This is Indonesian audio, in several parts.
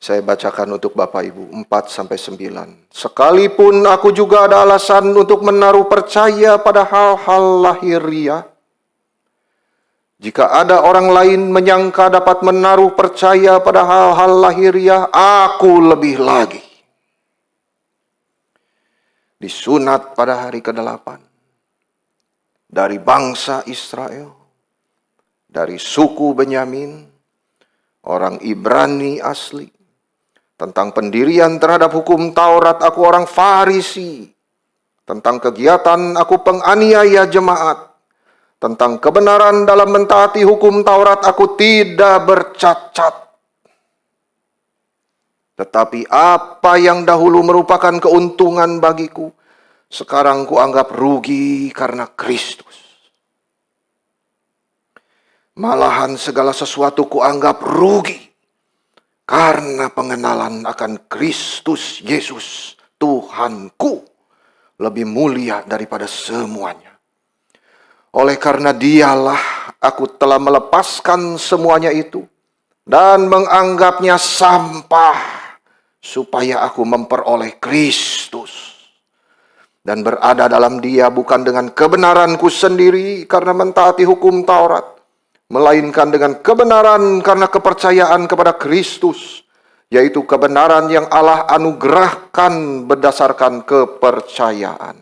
Saya bacakan untuk Bapak Ibu 4-9. Sekalipun aku juga ada alasan untuk menaruh percaya pada hal-hal lahiriah, jika ada orang lain menyangka dapat menaruh percaya pada hal-hal lahiriah, aku lebih lagi. Disunat pada hari ke-8 dari bangsa Israel, dari suku Benyamin, orang Ibrani asli. Tentang pendirian terhadap hukum Taurat, aku orang Farisi. Tentang kegiatan, aku penganiaya jemaat. Tentang kebenaran dalam mentaati hukum Taurat, aku tidak bercacat. Tetapi apa yang dahulu merupakan keuntungan bagiku, sekarang kuanggap rugi karena Kristus. Malahan segala sesuatu kuanggap rugi karena pengenalan akan Kristus Yesus, Tuhanku, lebih mulia daripada semuanya. Oleh karena Dialah aku telah melepaskan semuanya itu dan menganggapnya sampah, supaya aku memperoleh Kristus dan berada dalam Dia, bukan dengan kebenaranku sendiri karena mentaati hukum Taurat, melainkan dengan kebenaran karena kepercayaan kepada Kristus, yaitu kebenaran yang Allah anugerahkan berdasarkan kepercayaan.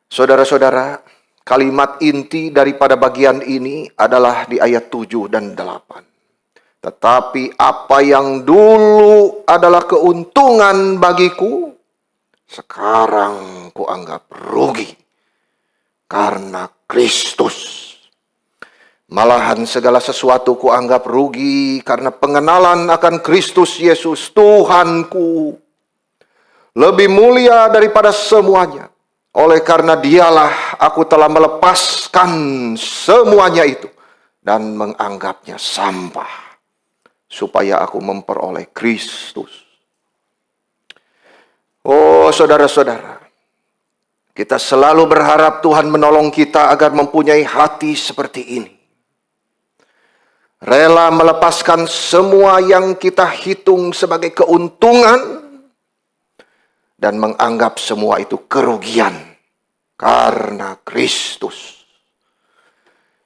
Saudara-saudara, kalimat inti daripada bagian ini adalah di ayat 7 dan 8. Tetapi apa yang dulu adalah keuntungan bagiku, sekarang kuanggap rugi karena Kristus. Malahan segala sesuatu kuanggap rugi karena pengenalan akan Kristus Yesus, Tuhanku, lebih mulia daripada semuanya. Oleh karena Dialah aku telah melepaskan semuanya itu dan menganggapnya sampah, supaya aku memperoleh Kristus. Oh saudara-saudara, kita selalu berharap Tuhan menolong kita agar mempunyai hati seperti ini. Rela melepaskan semua yang kita hitung sebagai keuntungan dan menganggap semua itu kerugian karena Kristus.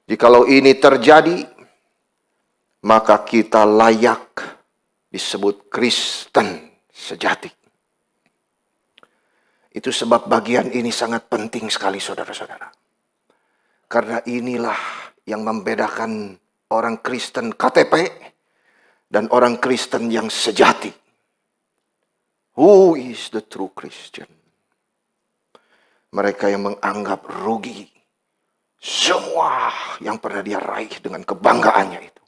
Jikalau ini terjadi, maka kita layak disebut Kristen sejati. Itu sebab bagian ini sangat penting sekali, saudara-saudara. Karena inilah yang membedakan orang Kristen KTP dan orang Kristen yang sejati. Who is the true Christian? Mereka yang menganggap rugi semua yang pernah dia raih dengan kebanggaannya itu,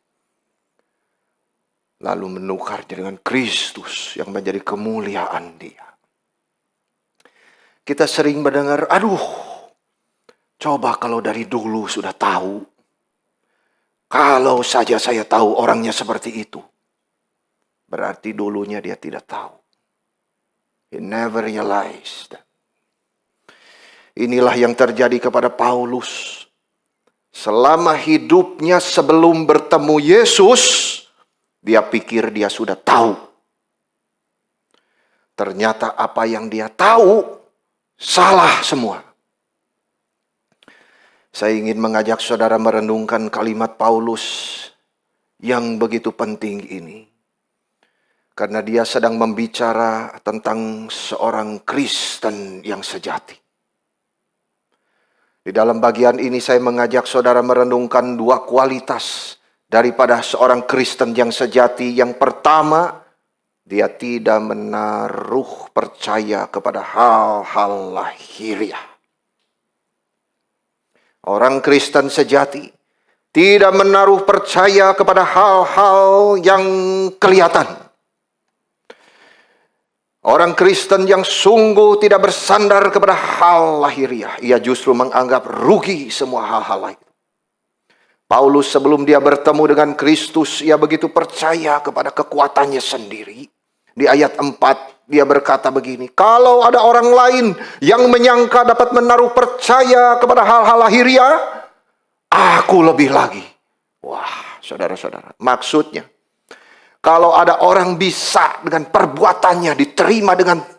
lalu menukarnya dengan Kristus yang menjadi kemuliaan dia. Kita sering mendengar, aduh, coba kalau dari dulu sudah tahu. Kalau saja saya tahu orangnya seperti itu. Berarti dulunya dia tidak tahu. He never realized that. Inilah yang terjadi kepada Paulus. Selama hidupnya sebelum bertemu Yesus, dia pikir dia sudah tahu. Ternyata apa yang dia tahu salah semua. Saya ingin mengajak saudara merenungkan kalimat Paulus yang begitu penting ini. Karena dia sedang membicara tentang seorang Kristen yang sejati. Di dalam bagian ini saya mengajak saudara merenungkan dua kualitas daripada seorang Kristen yang sejati. Yang pertama, dia tidak menaruh percaya kepada hal-hal lahiriah. Orang Kristen sejati tidak menaruh percaya kepada hal-hal yang kelihatan. Orang Kristen yang sungguh tidak bersandar kepada hal lahiriah, ia justru menganggap rugi semua hal-hal lain. Paulus sebelum dia bertemu dengan Kristus, ia begitu percaya kepada kekuatannya sendiri. Di ayat 4 dia berkata begini, kalau ada orang lain yang menyangka dapat menaruh percaya kepada hal-hal lahiriah, aku lebih lagi. Wah, saudara-saudara, maksudnya Kalau ada orang bisa dengan perbuatannya diterima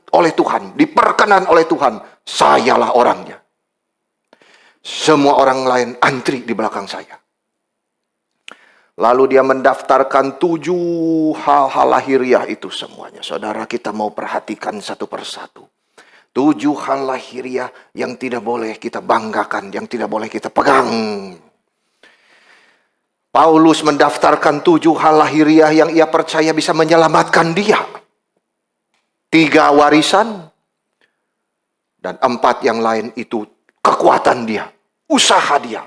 oleh Tuhan, diperkenan oleh Tuhan, sayalah orangnya. Semua orang lain antri di belakang saya. Lalu dia mendaftarkan 7 hal-hal lahiriah itu semuanya. Saudara, kita mau perhatikan satu persatu. 7 hal lahiriah yang tidak boleh kita banggakan, yang tidak boleh kita pegang. Paulus mendaftarkan 7 hal lahiriah yang ia percaya bisa menyelamatkan dia. 3 warisan, dan 4 yang lain itu kekuatan dia, usaha dia.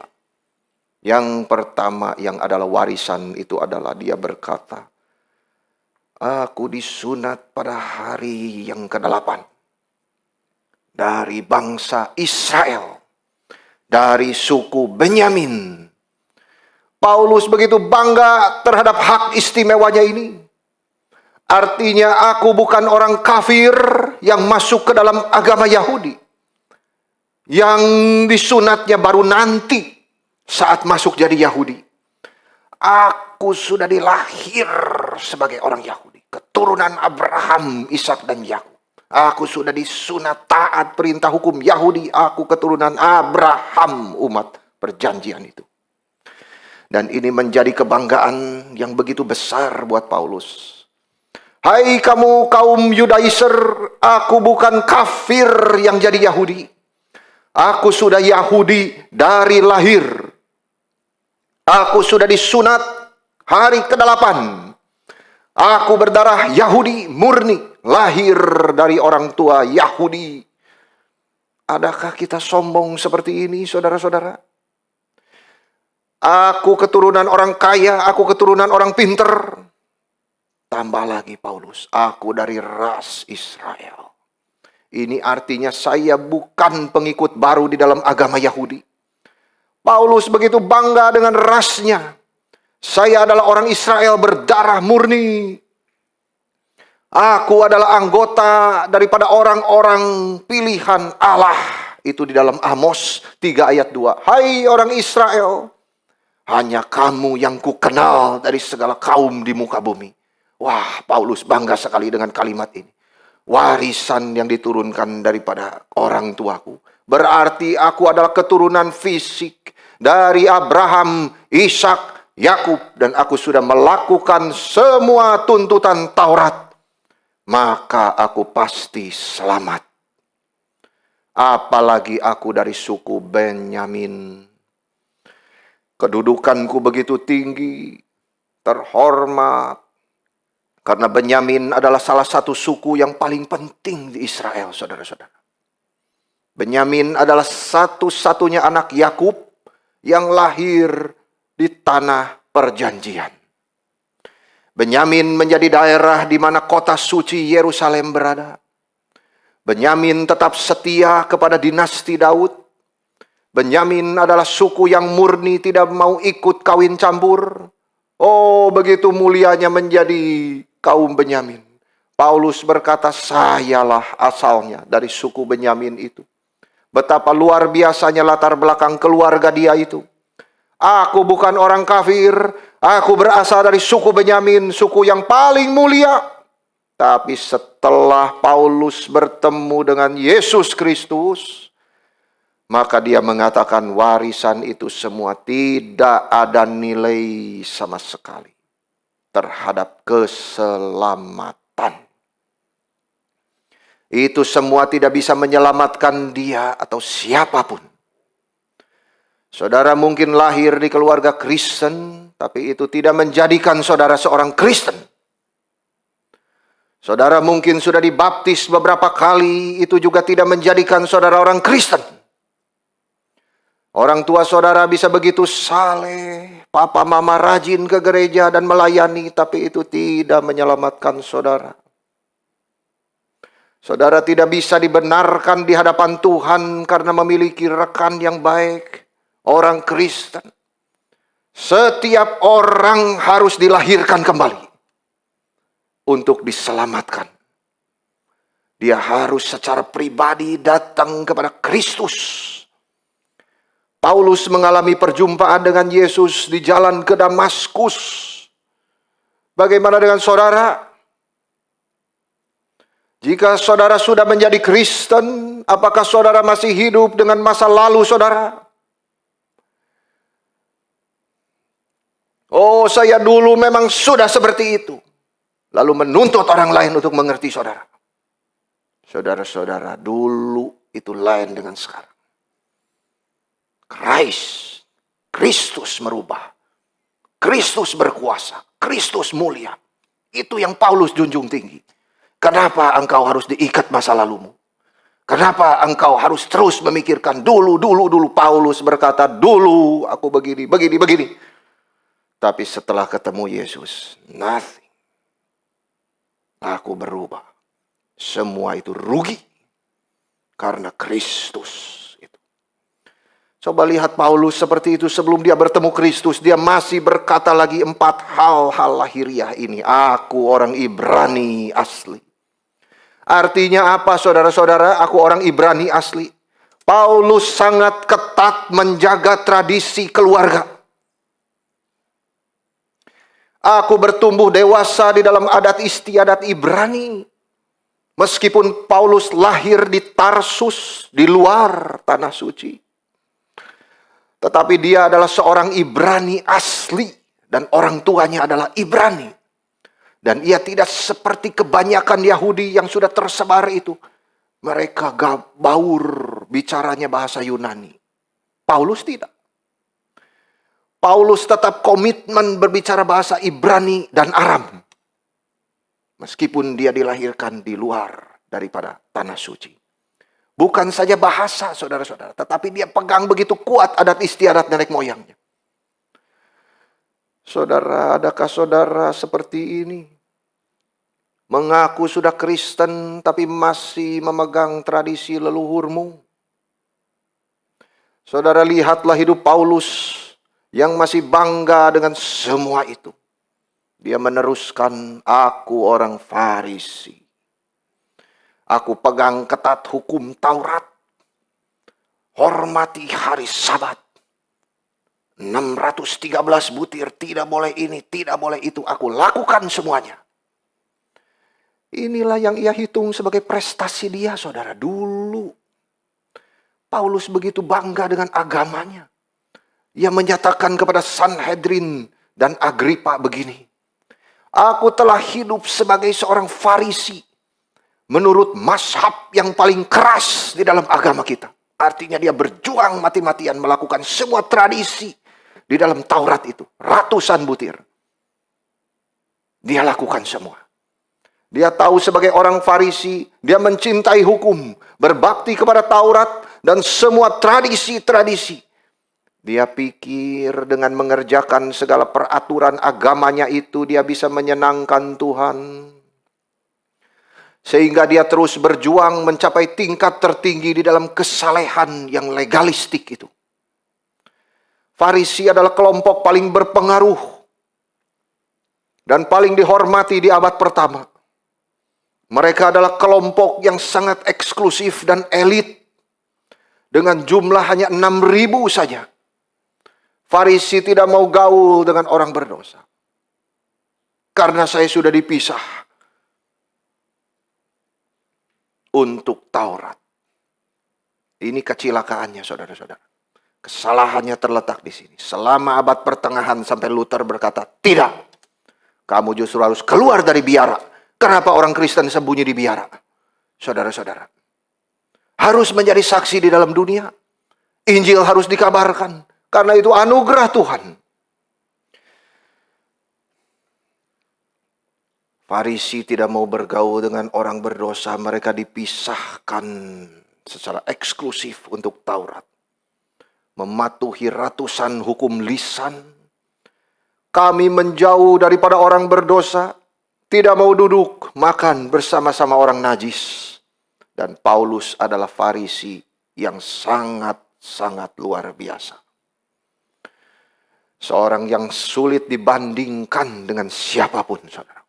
Yang pertama yang adalah warisan itu adalah dia berkata, aku disunat pada hari yang ke-8 dari bangsa Israel, dari suku Benyamin. Paulus begitu bangga terhadap hak istimewanya ini. Artinya aku bukan orang kafir yang masuk ke dalam agama Yahudi, yang disunatnya baru nanti saat masuk jadi Yahudi. Aku sudah dilahir sebagai orang Yahudi, keturunan Abraham, Ishak dan Yakub. Aku sudah disunat taat perintah hukum Yahudi. Aku keturunan Abraham, umat perjanjian itu. Dan ini menjadi kebanggaan yang begitu besar buat Paulus. Hai kamu kaum Yudaiser, aku bukan kafir yang jadi Yahudi. Aku sudah Yahudi dari lahir. Aku sudah disunat hari ke-8. Aku berdarah Yahudi murni, lahir dari orang tua Yahudi. Adakah kita sombong seperti ini, saudara-saudara? Aku keturunan orang kaya, aku keturunan orang pinter. Tambah lagi Paulus, aku dari ras Israel. Ini artinya saya bukan pengikut baru di dalam agama Yahudi. Paulus begitu bangga dengan rasnya. Saya adalah orang Israel berdarah murni. Aku adalah anggota daripada orang-orang pilihan Allah. Itu di dalam Amos 3 ayat 2. Hai orang Israel, hanya kamu yang ku kenal dari segala kaum di muka bumi. Wah, Paulus bangga sekali dengan kalimat ini. Warisan yang diturunkan daripada orang tuaku. Berarti aku adalah keturunan fisik dari Abraham, Ishak, Yakub. Dan aku sudah melakukan semua tuntutan Taurat. Maka aku pasti selamat. Apalagi aku dari suku Benyamin. Kedudukanku begitu tinggi, terhormat. Karena Benyamin adalah salah satu suku yang paling penting di Israel, saudara-saudara. Benyamin adalah satu-satunya anak Yakub yang lahir di tanah perjanjian. Benyamin menjadi daerah di mana kota suci Yerusalem berada. Benyamin tetap setia kepada dinasti Daud. Benyamin adalah suku yang murni, tidak mau ikut kawin campur. Oh, begitu mulianya menjadi kaum Benyamin. Paulus berkata, sayalah asalnya dari suku Benyamin itu. Betapa luar biasanya latar belakang keluarga dia itu. Aku bukan orang kafir, aku berasal dari suku Benyamin, suku yang paling mulia. Tapi setelah Paulus bertemu dengan Yesus Kristus, maka dia mengatakan warisan itu semua tidak ada nilai sama sekali terhadap keselamatan. Itu semua tidak bisa menyelamatkan dia atau siapapun. Saudara mungkin lahir di keluarga Kristen, tapi itu tidak menjadikan saudara seorang Kristen. Saudara mungkin sudah dibaptis beberapa kali, itu juga tidak menjadikan saudara orang Kristen. Orang tua saudara bisa begitu saleh, papa mama rajin ke gereja dan melayani, tapi itu tidak menyelamatkan saudara. Saudara tidak bisa dibenarkan di hadapan Tuhan karena memiliki rekan yang baik, orang Kristen. Setiap orang harus dilahirkan kembali untuk diselamatkan. Dia harus secara pribadi datang kepada Kristus. Paulus mengalami perjumpaan dengan Yesus di jalan ke Damaskus. Bagaimana dengan saudara? Jika saudara sudah menjadi Kristen, apakah saudara masih hidup dengan masa lalu saudara? Oh, saya dulu memang sudah seperti itu. Lalu menuntut orang lain untuk mengerti saudara. Saudara-saudara, dulu itu lain dengan sekarang. Kristus merubah. Kristus berkuasa. Kristus mulia. Itu yang Paulus junjung tinggi. Kenapa engkau harus diikat masa lalumu? Kenapa engkau harus terus memikirkan dulu. Paulus berkata, dulu aku begini. Tapi setelah ketemu Yesus, nothing. Aku berubah. Semua itu rugi. Karena Kristus. Coba lihat Paulus seperti itu sebelum dia bertemu Kristus. Dia masih berkata lagi 4 hal lahiriah ini. Aku orang Ibrani asli. Artinya apa saudara-saudara? Aku orang Ibrani asli. Paulus sangat ketat menjaga tradisi keluarga. Aku bertumbuh dewasa di dalam adat istiadat Ibrani. Meskipun Paulus lahir di Tarsus, di luar tanah suci. Tetapi dia adalah seorang Ibrani asli. Dan orang tuanya adalah Ibrani. Dan ia tidak seperti kebanyakan Yahudi yang sudah tersebar itu. Mereka gabaur bicaranya bahasa Yunani. Paulus tidak. Paulus tetap komitmen berbicara bahasa Ibrani dan Aram. Meskipun dia dilahirkan di luar daripada tanah suci. Bukan saja bahasa saudara-saudara. Tetapi dia pegang begitu kuat adat istiadat nenek moyangnya. Saudara, adakah saudara seperti ini? Mengaku sudah Kristen tapi masih memegang tradisi leluhurmu. Saudara, lihatlah hidup Paulus yang masih bangga dengan semua itu. Dia meneruskan, aku orang Farisi. Aku pegang ketat hukum Taurat. Hormati hari Sabat. 613 butir, tidak boleh ini, tidak boleh itu. Aku lakukan semuanya. Inilah yang ia hitung sebagai prestasi dia, saudara. Dulu Paulus begitu bangga dengan agamanya. Ia menyatakan kepada Sanhedrin dan Agripa begini. Aku telah hidup sebagai seorang Farisi. Menurut mazhab yang paling keras di dalam agama kita. Artinya dia berjuang mati-matian melakukan semua tradisi di dalam Taurat itu. Ratusan butir. Dia lakukan semua. Dia tahu sebagai orang Farisi, dia mencintai hukum, berbakti kepada Taurat, dan semua tradisi-tradisi. Dia pikir dengan mengerjakan segala peraturan agamanya itu, dia bisa menyenangkan Tuhan. Sehingga dia terus berjuang mencapai tingkat tertinggi di dalam kesalehan yang legalistik itu. Farisi adalah kelompok paling berpengaruh dan paling dihormati di abad pertama. Mereka adalah kelompok yang sangat eksklusif dan elit. Dengan jumlah hanya 6.000 saja. Farisi tidak mau gaul dengan orang berdosa. Karena saya sudah dipisah untuk Taurat. Ini kecilakaannya saudara-saudara. Kesalahannya terletak di sini. Selama abad pertengahan sampai Luther berkata, tidak. Kamu justru harus keluar dari biara. Kenapa orang Kristen sembunyi di biara? Saudara-saudara. Harus menjadi saksi di dalam dunia. Injil harus dikabarkan. Karena itu anugerah Tuhan. Farisi tidak mau bergaul dengan orang berdosa. Mereka dipisahkan secara eksklusif untuk Taurat. Mematuhi ratusan hukum lisan. Kami menjauh daripada orang berdosa. Tidak mau duduk makan bersama-sama orang najis. Dan Paulus adalah Farisi yang sangat-sangat luar biasa. Seorang yang sulit dibandingkan dengan siapapun, saudara.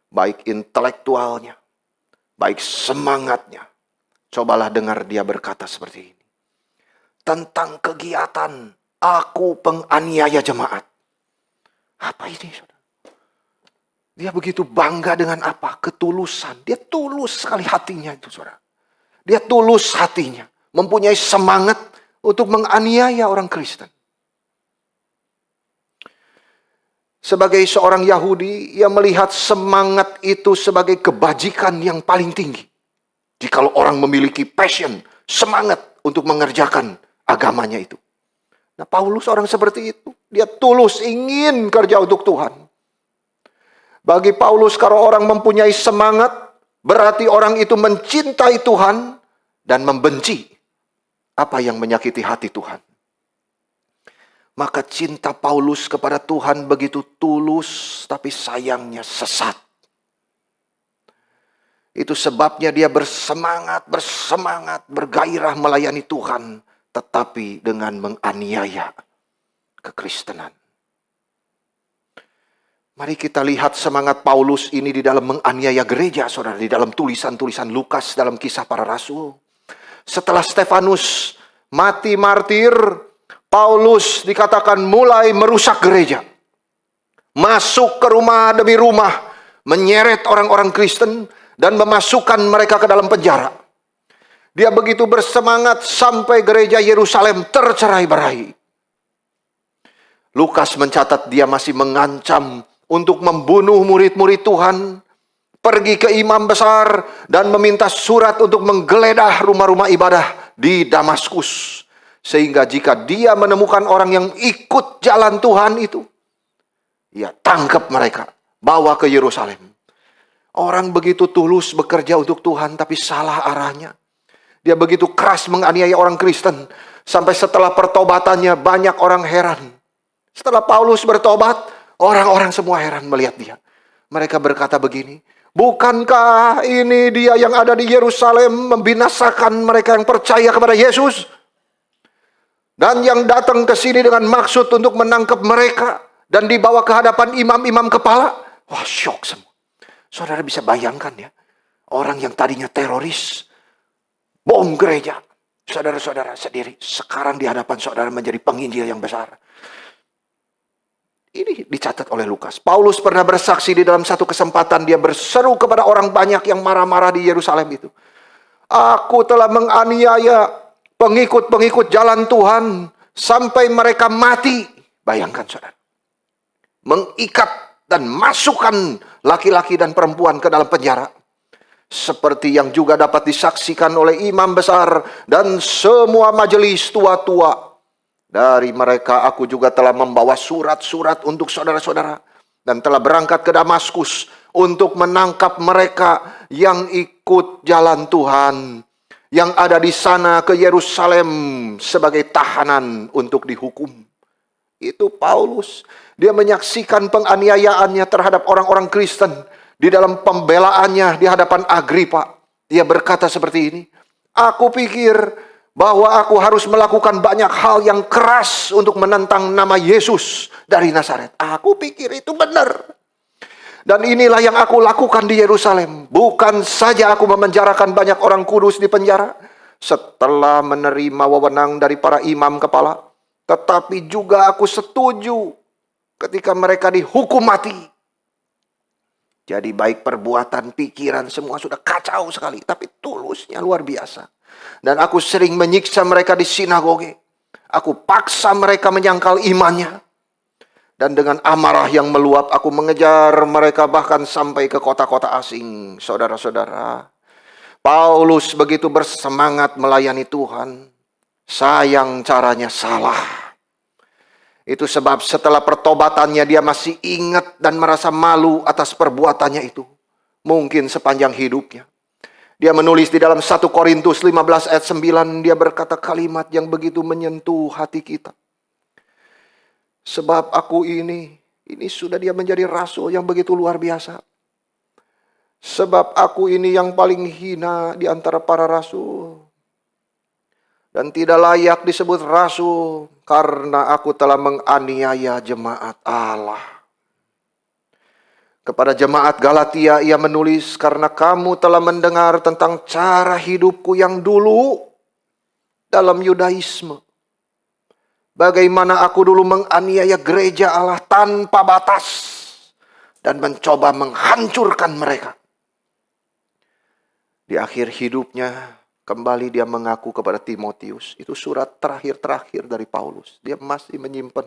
Baik intelektualnya, baik semangatnya. Cobalah dengar dia berkata seperti ini. Tentang kegiatan aku penganiaya jemaat. Apa ini, saudara? Dia begitu bangga dengan apa? Ketulusan. Dia tulus sekali hatinya itu, saudara. Dia tulus hatinya. Mempunyai semangat untuk menganiaya orang Kristen. Sebagai seorang Yahudi, ia melihat semangat itu sebagai kebajikan yang paling tinggi. Jikalau orang memiliki passion, semangat untuk mengerjakan agamanya itu. Nah, Paulus orang seperti itu. Dia tulus ingin kerja untuk Tuhan. Bagi Paulus, kalau orang mempunyai semangat, berarti orang itu mencintai Tuhan dan membenci apa yang menyakiti hati Tuhan. Maka cinta Paulus kepada Tuhan begitu tulus, tapi sayangnya sesat. Itu sebabnya dia bersemangat, bergairah melayani Tuhan, tetapi dengan menganiaya kekristenan. Mari kita lihat semangat Paulus ini di dalam menganiaya gereja, saudara. Di dalam tulisan-tulisan Lukas, dalam Kisah Para Rasul. Setelah Stefanus mati martir, Paulus dikatakan mulai merusak gereja. Masuk ke rumah demi rumah, menyeret orang-orang Kristen, dan memasukkan mereka ke dalam penjara. Dia begitu bersemangat sampai gereja Yerusalem tercerai-berai. Lukas mencatat dia masih mengancam untuk membunuh murid-murid Tuhan, pergi ke imam besar, dan meminta surat untuk menggeledah rumah-rumah ibadah di Damaskus. Sehingga jika dia menemukan orang yang ikut jalan Tuhan itu, ia tangkap mereka, bawa ke Yerusalem. Orang begitu tulus bekerja untuk Tuhan, tapi salah arahnya. Dia begitu keras menganiaya orang Kristen, sampai setelah pertobatannya banyak orang heran. Setelah Paulus bertobat, orang-orang semua heran melihat dia. Mereka berkata begini, bukankah ini dia yang ada di Yerusalem membinasakan mereka yang percaya kepada Yesus? Dan yang datang ke sini dengan maksud untuk menangkap mereka dan dibawa ke hadapan imam-imam kepala. Wah, syok semua. Saudara bisa bayangkan ya, orang yang tadinya teroris, bom gereja. Saudara-saudara sendiri, sekarang di hadapan saudara menjadi penginjil yang besar. Ini dicatat oleh Lukas. Paulus pernah bersaksi di dalam satu kesempatan, dia berseru kepada orang banyak yang marah-marah di Yerusalem itu. Aku telah menganiaya pengikut-pengikut jalan Tuhan sampai mereka mati. Bayangkan saudara. Mengikat dan masukkan laki-laki dan perempuan ke dalam penjara. Seperti yang juga dapat disaksikan oleh imam besar dan semua majelis tua-tua. Dari mereka aku juga telah membawa surat-surat untuk saudara-saudara. Dan telah berangkat ke Damaskus untuk menangkap mereka yang ikut jalan Tuhan. Yang ada di sana ke Yerusalem sebagai tahanan untuk dihukum. Itu Paulus. Dia menyaksikan penganiayaannya terhadap orang-orang Kristen. Di dalam pembelaannya di hadapan Agripa. Dia berkata seperti ini. Aku pikir bahwa aku harus melakukan banyak hal yang keras untuk menentang nama Yesus dari Nazaret. Aku pikir itu benar. Dan inilah yang aku lakukan di Yerusalem. Bukan saja aku memenjarakan banyak orang kudus di penjara, setelah menerima wewenang dari para imam kepala, tetapi juga aku setuju ketika mereka dihukum mati. Jadi baik perbuatan, pikiran, semua sudah kacau sekali. Tapi tulusnya luar biasa. Dan aku sering menyiksa mereka di sinagoge. Aku paksa mereka menyangkal imannya. Dan dengan amarah yang meluap, aku mengejar mereka bahkan sampai ke kota-kota asing. Saudara-saudara, Paulus begitu bersemangat melayani Tuhan. Sayang caranya salah. Itu sebab setelah pertobatannya dia masih ingat dan merasa malu atas perbuatannya itu. Mungkin sepanjang hidupnya. Dia menulis di dalam 1 Korintus 15 ayat 9. Dia berkata kalimat yang begitu menyentuh hati kita. Sebab aku ini sudah dia menjadi rasul yang begitu luar biasa. Sebab aku ini yang paling hina di antara para rasul. Dan tidak layak disebut rasul karena aku telah menganiaya jemaat Allah. Kepada jemaat Galatia ia menulis, karena kamu telah mendengar tentang cara hidupku yang dulu dalam Yudaisme. Bagaimana aku dulu menganiaya gereja Allah tanpa batas. dan mencoba menghancurkan mereka. Di akhir hidupnya, kembali dia mengaku kepada Timotius. Itu surat terakhir dari Paulus. Dia masih menyimpan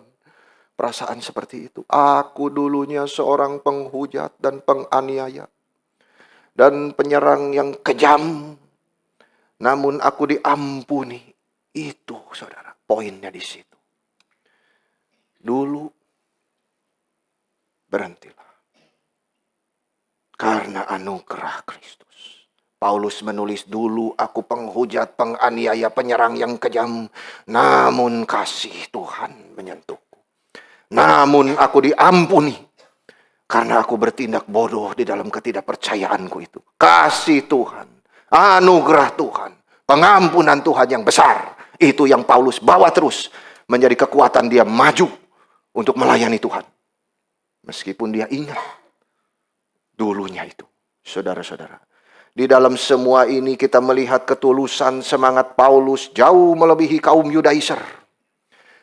perasaan seperti itu. Aku dulunya seorang penghujat dan penganiaya dan penyerang yang kejam. Namun aku diampuni. Itu saudara, poinnya di situ. Dulu berhentilah. Karena anugerah Kristus. Paulus menulis, dulu aku penghujat, penganiaya, penyerang yang kejam. Namun kasih Tuhan menyentuhku. Namun aku diampuni. Karena aku bertindak bodoh di dalam ketidakpercayaanku itu. Kasih Tuhan, anugerah Tuhan, pengampunan Tuhan yang besar. Itu yang Paulus bawa terus. Menjadi kekuatan dia maju untuk melayani Tuhan. Meskipun dia ingat dulunya itu. Saudara-saudara. Di dalam semua ini kita melihat ketulusan semangat Paulus jauh melebihi kaum Yudaiser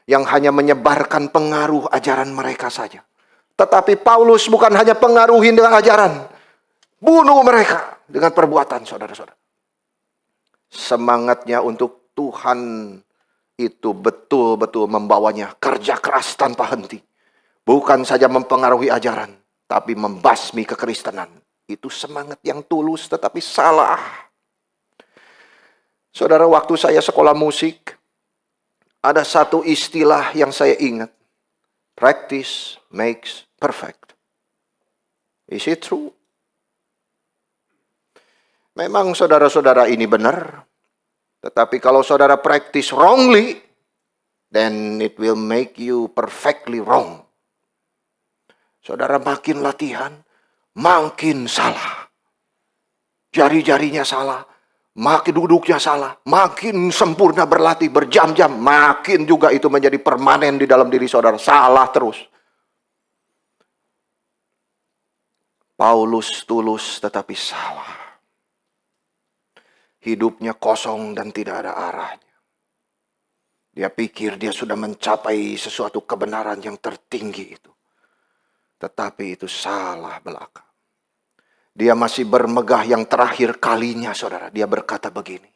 yang hanya menyebarkan pengaruh ajaran mereka saja. Tetapi Paulus bukan hanya pengaruhi dengan ajaran, bunuh mereka dengan perbuatan, saudara-saudara. Semangatnya untuk Tuhan itu betul-betul membawanya kerja keras tanpa henti. Bukan saja mempengaruhi ajaran, tapi membasmi kekristenan. Itu semangat yang tulus tetapi salah. Saudara, waktu saya sekolah musik, ada satu istilah yang saya ingat. Practice makes perfect. Is it true? Memang saudara-saudara ini benar. Tetapi kalau saudara practice wrongly, then it will make you perfectly wrong. Saudara makin latihan, makin salah. Jari-jarinya salah, makin duduknya salah, makin sempurna berlatih berjam-jam, makin juga itu menjadi permanen di dalam diri saudara. Salah terus. Paulus tulus tetapi salah. Hidupnya kosong dan tidak ada arahnya. Dia pikir dia sudah mencapai sesuatu kebenaran yang tertinggi itu. Tetapi itu salah belaka. Dia masih bermegah yang terakhir kalinya, saudara. Dia berkata begini.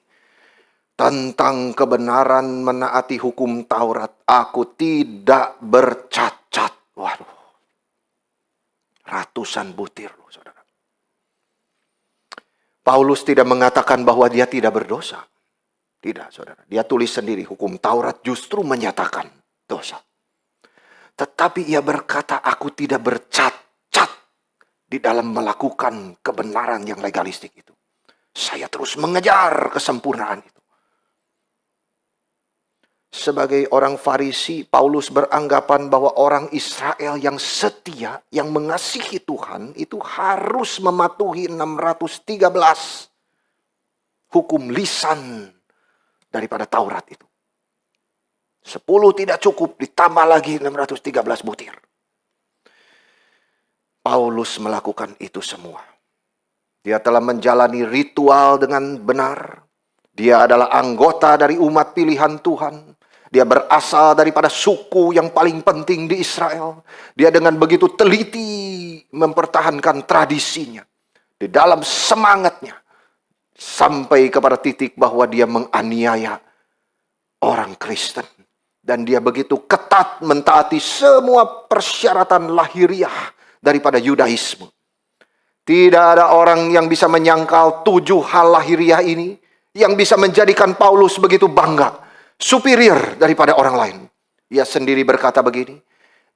Tentang kebenaran menaati hukum Taurat, aku tidak bercacat. Waduh. Ratusan butir loh, saudara. Paulus tidak mengatakan bahwa dia tidak berdosa. Tidak, saudara. Dia tulis sendiri, hukum Taurat justru menyatakan dosa. Tetapi ia berkata, aku tidak bercacat di dalam melakukan kebenaran yang legalistik itu. Saya terus mengejar kesempurnaan itu. Sebagai orang Farisi, Paulus beranggapan bahwa orang Israel yang setia, yang mengasihi Tuhan, itu harus mematuhi 613 hukum lisan daripada Taurat itu. 10 tidak cukup, ditambah lagi 613 butir. Paulus melakukan itu semua. Dia telah menjalani ritual dengan benar. Dia adalah anggota dari umat pilihan Tuhan. Dia berasal daripada suku yang paling penting di Israel. Dia dengan begitu teliti mempertahankan tradisinya. Di dalam semangatnya. Sampai kepada titik bahwa dia menganiaya orang Kristen. Dan dia begitu ketat mentaati semua persyaratan lahiriah daripada Yudaisme. Tidak ada orang yang bisa menyangkal 7 hal lahiriah ini yang bisa menjadikan Paulus begitu bangga, superior daripada orang lain. Ia sendiri berkata begini,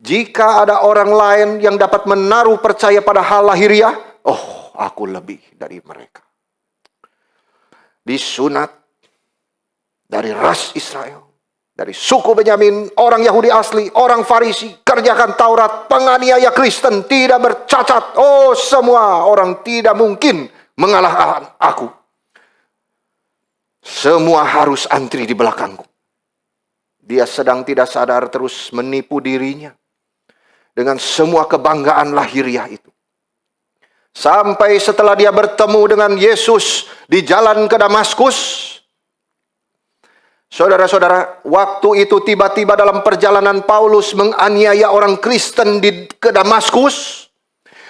jika ada orang lain yang dapat menaruh percaya pada hal lahiriah, oh, aku lebih dari mereka. Disunat dari ras Israel, dari suku Benyamin, orang Yahudi asli, orang Farisi, kerjakan Taurat, penganiaya Kristen, tidak bercacat. Oh, semua orang tidak mungkin mengalahkan aku. Semua harus antri di belakangku. Dia sedang tidak sadar terus menipu dirinya dengan semua kebanggaan lahiriah itu. Sampai setelah dia bertemu dengan Yesus di jalan ke Damaskus, saudara-saudara, waktu itu tiba-tiba dalam perjalanan Paulus menganiaya orang Kristen ke Damaskus,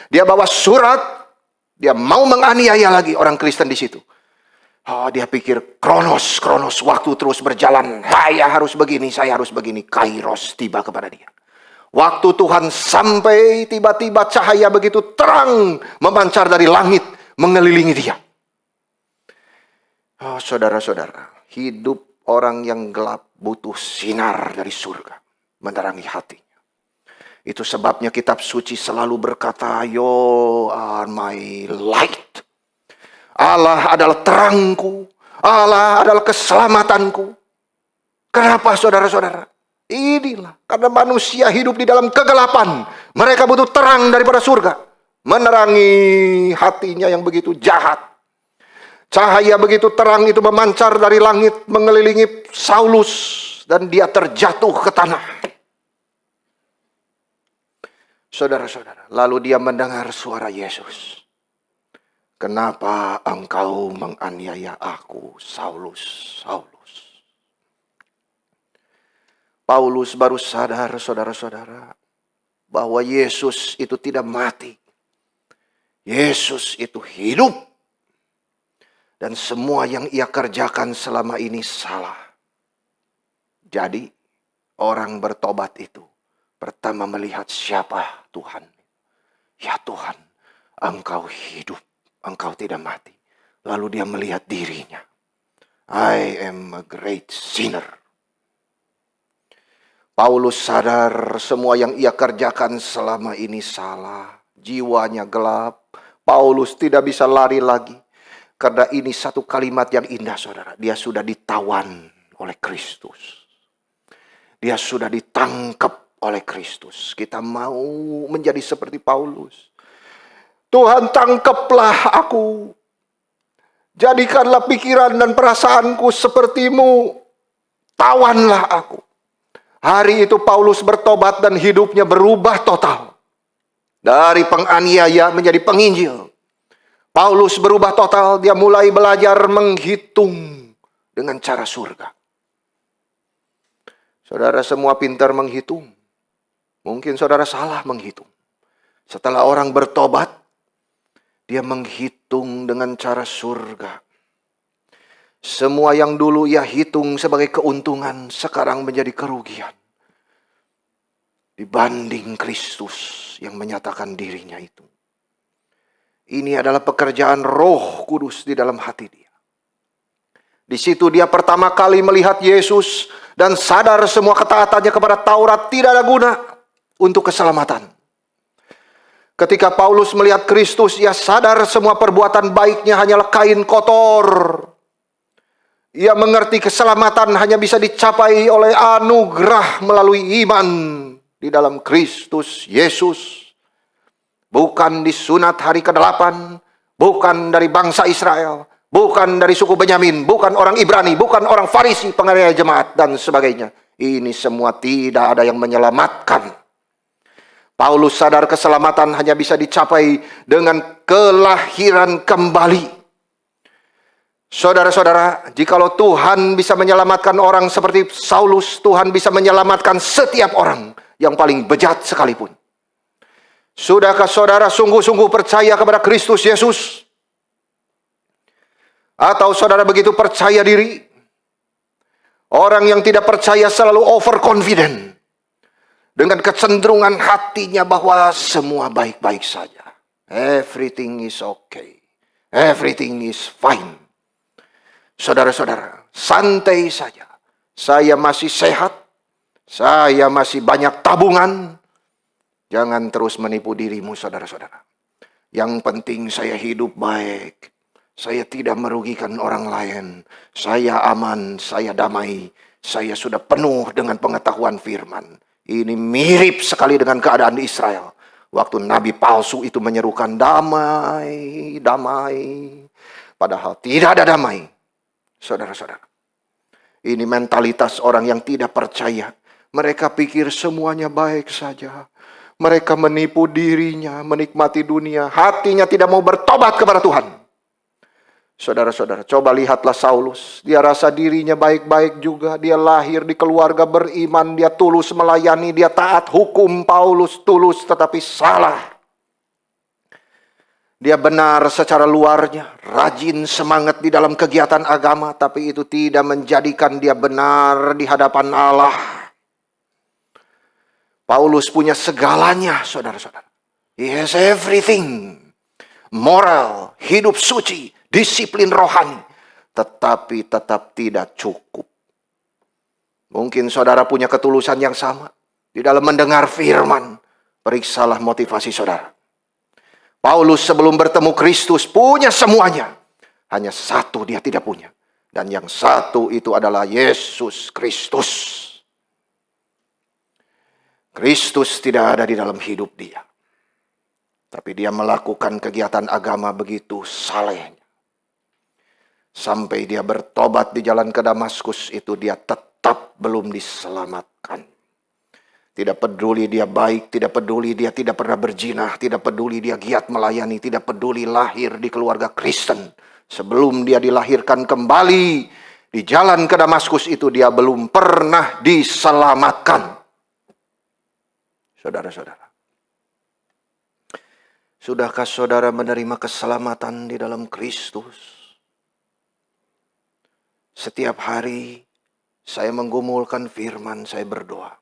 Dia bawa surat, dia mau menganiaya lagi orang Kristen di situ. Oh, dia pikir kronos waktu terus berjalan. Saya harus begini. Kairos tiba kepada dia. Waktu Tuhan sampai, tiba-tiba cahaya begitu terang memancar dari langit mengelilingi dia. Oh, saudara-saudara, hidup orang yang gelap butuh sinar dari surga menerangi hatinya. Itu sebabnya kitab suci selalu berkata, "You are my light." Allah adalah terangku, Allah adalah keselamatanku. Kenapa saudara-saudara? Inilah karena manusia hidup di dalam kegelapan. Mereka butuh terang daripada surga, menerangi hatinya yang begitu jahat. Cahaya begitu terang itu memancar dari langit mengelilingi Saulus dan dia terjatuh ke tanah. Saudara-saudara, lalu dia mendengar suara Yesus. "Kenapa engkau menganiaya aku, Saulus, Saulus?" Paulus baru sadar, saudara-saudara, bahwa Yesus itu tidak mati. Yesus itu hidup. Dan semua yang ia kerjakan selama ini salah. Jadi, orang bertobat itu pertama melihat siapa Tuhan. Ya Tuhan, engkau hidup, engkau tidak mati. Lalu dia melihat dirinya. I am a great sinner. Paulus sadar semua yang ia kerjakan selama ini salah. Jiwanya gelap. Paulus tidak bisa lari lagi. Karena ini satu kalimat yang indah, saudara. Dia sudah ditawan oleh Kristus. Dia sudah ditangkap oleh Kristus. Kita mau menjadi seperti Paulus. Tuhan, tangkaplah aku. Jadikanlah pikiran dan perasaanku sepertimu. Tawanlah aku. Hari itu Paulus bertobat dan hidupnya berubah total. Dari penganiaya menjadi penginjil. Paulus berubah total, dia mulai belajar menghitung dengan cara surga. Saudara semua pintar menghitung. Mungkin saudara salah menghitung. Setelah orang bertobat, dia menghitung dengan cara surga. Semua yang dulu ia hitung sebagai keuntungan, sekarang menjadi kerugian. Dibanding Kristus yang menyatakan dirinya itu. Ini adalah pekerjaan Roh Kudus di dalam hati dia. Di situ dia pertama kali melihat Yesus dan sadar semua ketaatannya kepada Taurat tidak ada guna untuk keselamatan. Ketika Paulus melihat Kristus, ia sadar semua perbuatan baiknya hanyalah kain kotor. Ia mengerti keselamatan hanya bisa dicapai oleh anugerah melalui iman di dalam Kristus Yesus. Bukan disunat hari ke-8, bukan dari bangsa Israel, bukan dari suku Benyamin, bukan orang Ibrani, bukan orang Farisi, penganiaya jemaat, dan sebagainya. Ini semua tidak ada yang menyelamatkan. Paulus sadar keselamatan hanya bisa dicapai dengan kelahiran kembali. Saudara-saudara, jikalau Tuhan bisa menyelamatkan orang seperti Saulus, Tuhan bisa menyelamatkan setiap orang yang paling bejat sekalipun. Sudahkah saudara sungguh-sungguh percaya kepada Kristus Yesus? Atau saudara begitu percaya diri? Orang yang tidak percaya selalu overconfident. Dengan kecenderungan hatinya bahwa semua baik-baik saja. Everything is okay. Everything is fine. Saudara-saudara, santai saja. Saya masih sehat. Saya masih banyak tabungan. Jangan terus menipu dirimu, saudara-saudara. Yang penting saya hidup baik. Saya tidak merugikan orang lain. Saya aman, saya damai. Saya sudah penuh dengan pengetahuan firman. Ini mirip sekali dengan keadaan di Israel. Waktu nabi palsu itu menyerukan damai, damai. Padahal tidak ada damai. Saudara-saudara, ini mentalitas orang yang tidak percaya. Mereka pikir semuanya baik saja. Mereka menipu dirinya, menikmati dunia. Hatinya tidak mau bertobat kepada Tuhan. Saudara-saudara, coba lihatlah Saulus. Dia rasa dirinya baik-baik juga. Dia lahir di keluarga beriman. Dia tulus melayani. Dia taat hukum. Paulus tulus tetapi salah. Dia benar secara luarnya, rajin, semangat di dalam kegiatan agama, tapi itu tidak menjadikan dia benar di hadapan Allah. Paulus punya segalanya, saudara-saudara. He has everything. Moral, hidup suci, disiplin rohani. Tetapi tetap tidak cukup. Mungkin saudara punya ketulusan yang sama di dalam mendengar firman. Periksalah motivasi saudara. Paulus sebelum bertemu Kristus punya semuanya. Hanya satu dia tidak punya. Dan yang satu itu adalah Yesus Kristus. Kristus tidak ada di dalam hidup dia. Tapi dia melakukan kegiatan agama begitu salehnya. Sampai dia bertobat di jalan ke Damaskus itu dia tetap belum diselamatkan. Tidak peduli dia baik, tidak peduli dia tidak pernah berzina, tidak peduli dia giat melayani, tidak peduli lahir di keluarga Kristen. Sebelum dia dilahirkan kembali di jalan ke Damaskus itu dia belum pernah diselamatkan. Saudara-saudara, sudahkah saudara menerima keselamatan di dalam Kristus? Setiap hari saya menggumulkan firman, saya berdoa.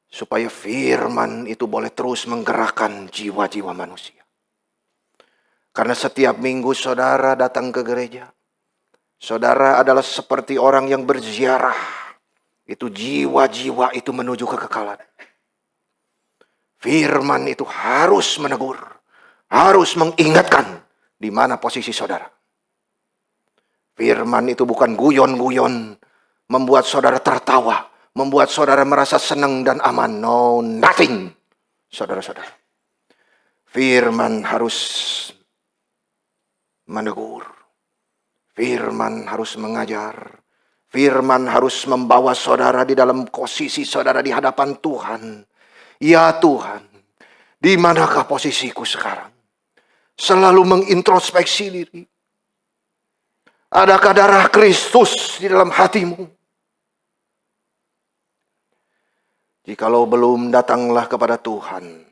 Supaya firman itu boleh terus menggerakkan jiwa-jiwa manusia. Karena setiap minggu saudara datang ke gereja. Saudara adalah seperti orang yang berziarah. Itu jiwa-jiwa itu menuju kekekalan. Firman itu harus menegur. Harus mengingatkan di mana posisi saudara. Firman itu bukan guyon-guyon. Membuat saudara tertawa. Membuat saudara merasa senang dan aman. No, nothing. Saudara-saudara. Firman harus menegur. Firman harus mengajar. Firman harus membawa saudara di dalam posisi saudara di hadapan Tuhan. Ya Tuhan, di manakah posisiku sekarang? Selalu mengintrospeksi diri. Adakah darah Kristus di dalam hatimu? Jikalau belum, datanglah kepada Tuhan.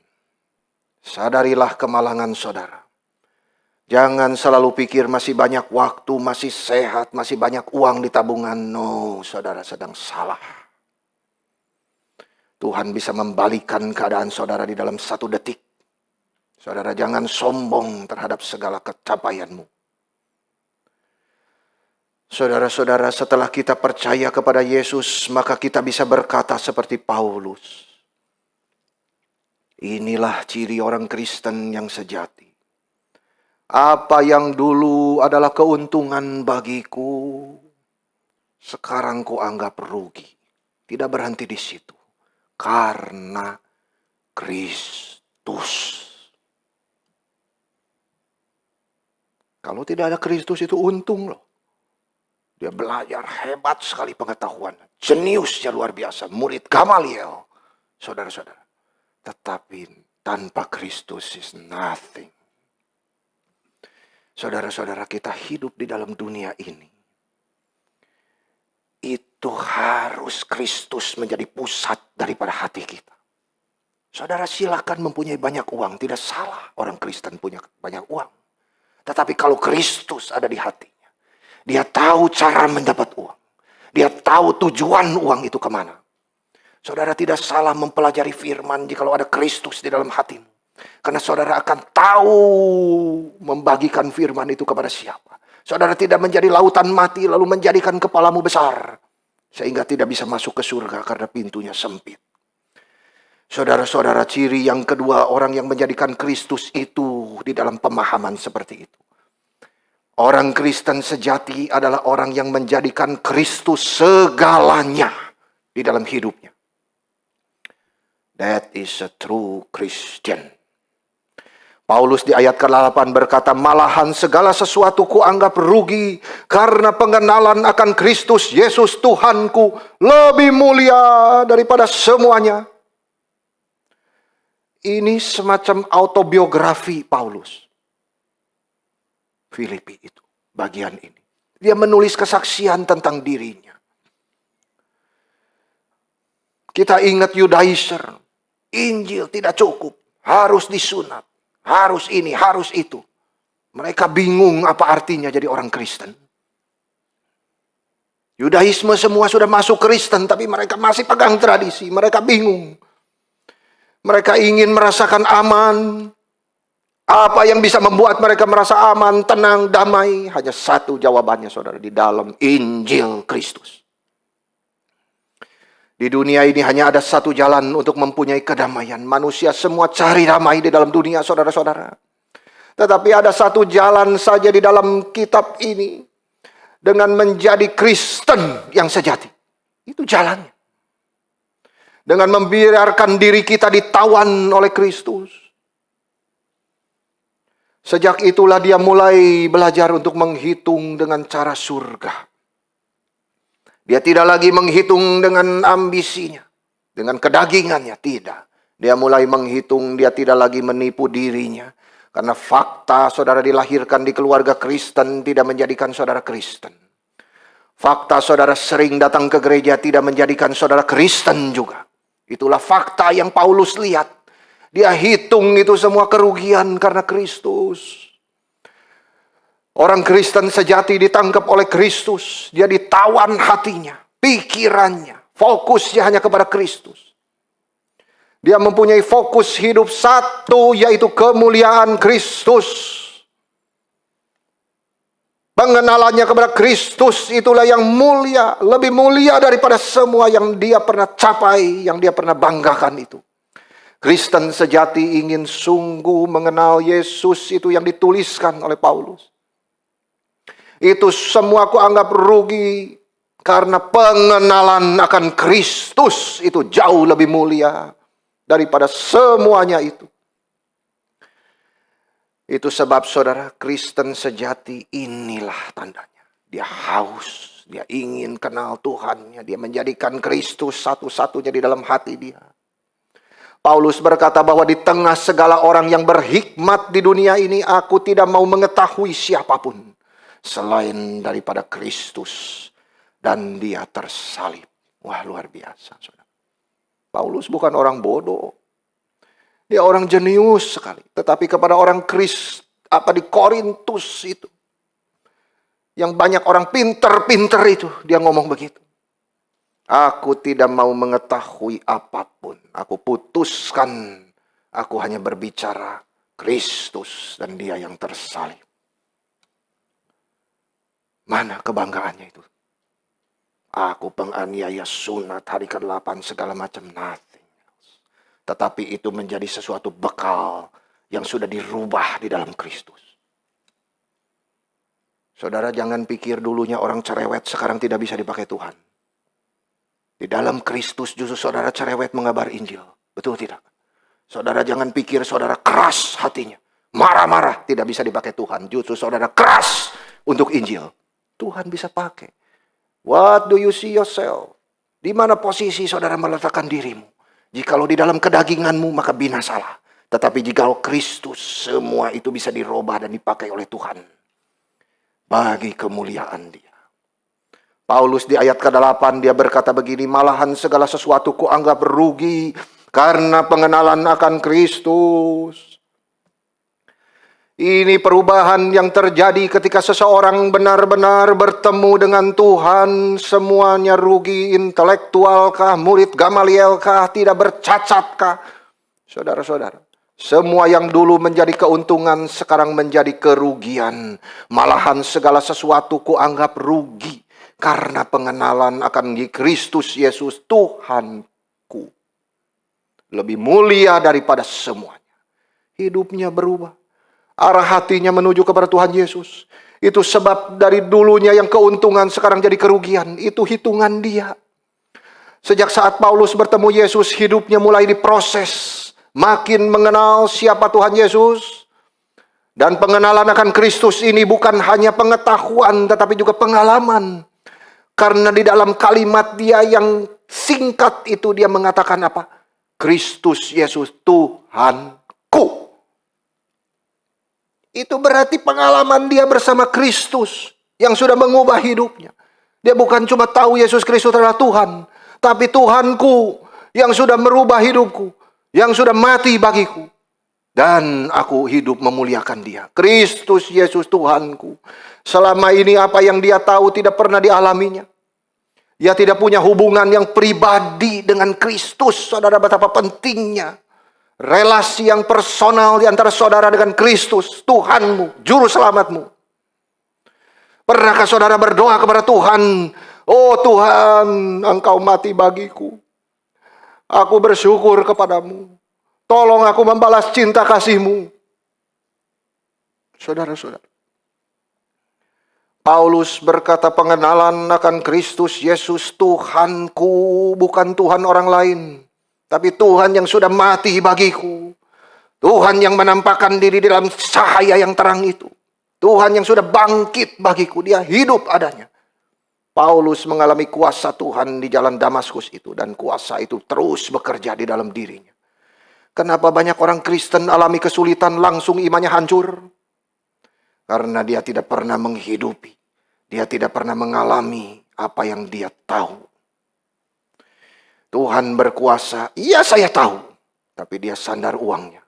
Sadarilah kemalangan saudara. Jangan selalu pikir masih banyak waktu, masih sehat, masih banyak uang di tabungan. No, saudara sedang salah. Tuhan bisa membalikan keadaan saudara di dalam 1 detik. Saudara jangan sombong terhadap segala pencapaianmu. Saudara-saudara, setelah kita percaya kepada Yesus, maka kita bisa berkata seperti Paulus. Inilah ciri orang Kristen yang sejati. Apa yang dulu adalah keuntungan bagiku, sekarang kuanggap rugi. Tidak berhenti di situ. Karena Kristus. Kalau tidak ada Kristus itu untung loh. Dia belajar hebat sekali pengetahuan. Jeniusnya luar biasa. Murid Gamaliel. Saudara-saudara. Tetapi tanpa Kristus is nothing. Saudara-saudara, kita hidup di dalam dunia ini. Itu harus Kristus menjadi pusat daripada hati kita. Saudara silakan mempunyai banyak uang. Tidak salah orang Kristen punya banyak uang. Tetapi kalau Kristus ada di hati. Dia tahu cara mendapat uang. Dia tahu tujuan uang itu kemana. Saudara tidak salah mempelajari firman jikalau ada Kristus di dalam hatimu. Karena saudara akan tahu membagikan firman itu kepada siapa. Saudara tidak menjadi lautan mati lalu menjadikan kepalamu besar. Sehingga tidak bisa masuk ke surga karena pintunya sempit. Saudara-saudara, ciri yang kedua orang yang menjadikan Kristus itu di dalam pemahaman seperti itu. Orang Kristen sejati adalah orang yang menjadikan Kristus segalanya di dalam hidupnya. That is a true Christian. Paulus di ayat ke-8 berkata, malahan segala sesuatu kuanggap rugi karena pengenalan akan Kristus Yesus Tuhanku lebih mulia daripada semuanya. Ini semacam autobiografi Paulus. Filipi itu, bagian ini. Dia menulis kesaksian tentang dirinya. Kita ingat Yudaiser, Injil tidak cukup, harus disunat. harus ini, harus itu. Mereka bingung apa artinya jadi orang Kristen. Yudaisme semua sudah masuk Kristen, tapi mereka masih pegang tradisi. Mereka bingung. Mereka ingin merasakan aman. Apa yang bisa membuat mereka merasa aman, tenang, damai? Hanya satu jawabannya, saudara, di dalam Injil Kristus. Di dunia ini hanya ada satu jalan untuk mempunyai kedamaian. Manusia semua cari damai di dalam dunia, saudara-saudara. Tetapi ada satu jalan saja di dalam kitab ini. Dengan menjadi Kristen yang sejati. Itu jalannya. Dengan membiarkan diri kita ditawan oleh Kristus. Sejak itulah dia mulai belajar untuk menghitung dengan cara surga. Dia tidak lagi menghitung dengan ambisinya, dengan kedagingannya, tidak. Dia mulai menghitung, dia tidak lagi menipu dirinya. Karena fakta saudara dilahirkan di keluarga Kristen tidak menjadikan saudara Kristen. Fakta saudara sering datang ke gereja tidak menjadikan saudara Kristen juga. Itulah fakta yang Paulus lihat. Dia hitung itu semua kerugian karena Kristus. Orang Kristen sejati ditangkap oleh Kristus. Dia ditawan hatinya, pikirannya, fokusnya hanya kepada Kristus. Dia mempunyai fokus hidup satu, yaitu kemuliaan Kristus. Pengenalannya kepada Kristus itulah yang mulia, lebih mulia daripada semua yang dia pernah capai, yang dia pernah banggakan itu. Kristen sejati ingin sungguh mengenal Yesus, itu yang dituliskan oleh Paulus. Itu semua aku anggap rugi karena pengenalan akan Kristus itu jauh lebih mulia daripada semuanya itu. Itu sebab saudara, Kristen sejati inilah tandanya. Dia haus, dia ingin kenal Tuhannya, dia menjadikan Kristus satu-satunya di dalam hati dia. Paulus berkata bahwa di tengah segala orang yang berhikmat di dunia ini, aku tidak mau mengetahui siapapun selain daripada Kristus dan dia tersalib. Wah, luar biasa, saudara. Paulus bukan orang bodoh. Dia orang jenius sekali. Tetapi kepada orang di Korintus itu, yang banyak orang pinter-pinter itu, dia ngomong begitu. Aku tidak mau mengetahui apapun. Aku putuskan, aku hanya berbicara Kristus dan dia yang tersalib. Mana kebanggaannya itu? Aku penganiaya sunat hari ke-8 segala macam, nothing. Tetapi itu menjadi sesuatu bekal yang sudah dirubah di dalam Kristus. Saudara, jangan pikir dulunya orang cerewet sekarang tidak bisa dipakai Tuhan. Di dalam Kristus justru saudara cerewet mengabar Injil. Betul tidak? Saudara jangan pikir saudara keras hatinya. Marah-marah tidak bisa dipakai Tuhan. Justru saudara keras untuk Injil. Tuhan bisa pakai. What do you see yourself? Di mana posisi saudara meletakkan dirimu? Jikalau di dalam kedaginganmu maka binasalah. Tetapi jikalau Kristus, semua itu bisa dirubah dan dipakai oleh Tuhan. Bagi kemuliaan dia. Paulus di ayat ke-8 dia berkata begini, malahan segala sesuatu kuanggap rugi karena pengenalan akan Kristus. Ini perubahan yang terjadi ketika seseorang benar-benar bertemu dengan Tuhan. Semuanya rugi, intelektualkah, murid Gamalielkah, tidak bercacatkah. Saudara-saudara, semua yang dulu menjadi keuntungan sekarang menjadi kerugian. Malahan segala sesuatu kuanggap rugi karena pengenalan akan Kristus Yesus Tuhanku. Lebih mulia daripada semuanya. Hidupnya berubah. Arah hatinya menuju kepada Tuhan Yesus. Itu sebab dari dulunya yang keuntungan sekarang jadi kerugian. Itu hitungan dia. Sejak saat Paulus bertemu Yesus, hidupnya mulai diproses. Makin mengenal siapa Tuhan Yesus. Dan pengenalan akan Kristus ini bukan hanya pengetahuan, tetapi juga pengalaman. Karena di dalam kalimat dia yang singkat itu dia mengatakan apa? Kristus Yesus Tuhanku. Itu berarti pengalaman dia bersama Kristus yang sudah mengubah hidupnya. Dia bukan cuma tahu Yesus Kristus adalah Tuhan, tapi Tuhanku yang sudah merubah hidupku, yang sudah mati bagiku. Dan aku hidup memuliakan dia. Kristus Yesus Tuhanku. Selama ini apa yang dia tahu tidak pernah dialaminya. Dia tidak punya hubungan yang pribadi dengan Kristus. Saudara, betapa pentingnya relasi yang personal di antara saudara dengan Kristus, Tuhanmu, Juru Selamatmu. Pernahkah saudara berdoa kepada Tuhan, "Oh Tuhan, Engkau mati bagiku. Aku bersyukur kepadamu. Tolong aku membalas cinta kasih-Mu." Saudara-saudara, Paulus berkata pengenalan akan Kristus Yesus Tuhanku, bukan Tuhan orang lain, tapi Tuhan yang sudah mati bagiku. Tuhan yang menampakkan diri dalam cahaya yang terang itu. Tuhan yang sudah bangkit bagiku, dia hidup adanya. Paulus mengalami kuasa Tuhan di jalan Damaskus itu, dan kuasa itu terus bekerja di dalam dirinya. Kenapa banyak orang Kristen alami kesulitan langsung imannya hancur? Karena dia tidak pernah menghidupi. Dia tidak pernah mengalami apa yang dia tahu. Tuhan berkuasa, iya saya tahu. Tapi dia sandar uangnya.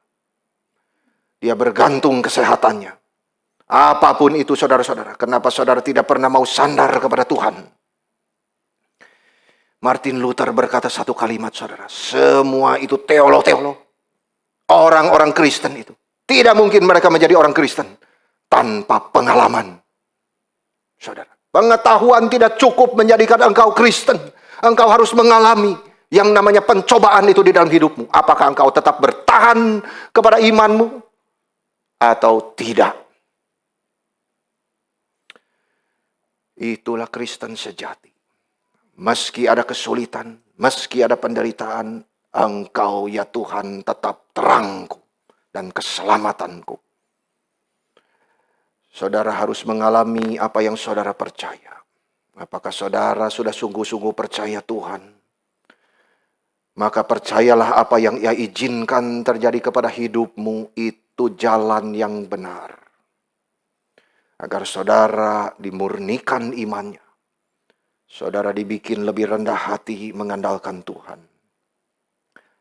Dia bergantung kesehatannya. Apapun itu saudara-saudara. Kenapa saudara tidak pernah mau sandar kepada Tuhan? Martin Luther berkata satu kalimat saudara. Semua itu teolog-teolog. Orang-orang Kristen itu. Tidak mungkin mereka menjadi orang Kristen tanpa pengalaman. Saudara, pengetahuan tidak cukup menjadikan engkau Kristen. Engkau harus mengalami yang namanya pencobaan itu di dalam hidupmu. Apakah engkau tetap bertahan kepada imanmu atau tidak? Itulah Kristen sejati. Meski ada kesulitan, meski ada penderitaan, Engkau ya Tuhan tetap terangku dan keselamatanku. Saudara harus mengalami apa yang saudara percaya. Apakah saudara sudah sungguh-sungguh percaya Tuhan? Maka percayalah apa yang Ia izinkan terjadi kepada hidupmu itu jalan yang benar. Agar saudara dimurnikan imannya. Saudara dibikin lebih rendah hati mengandalkan Tuhan.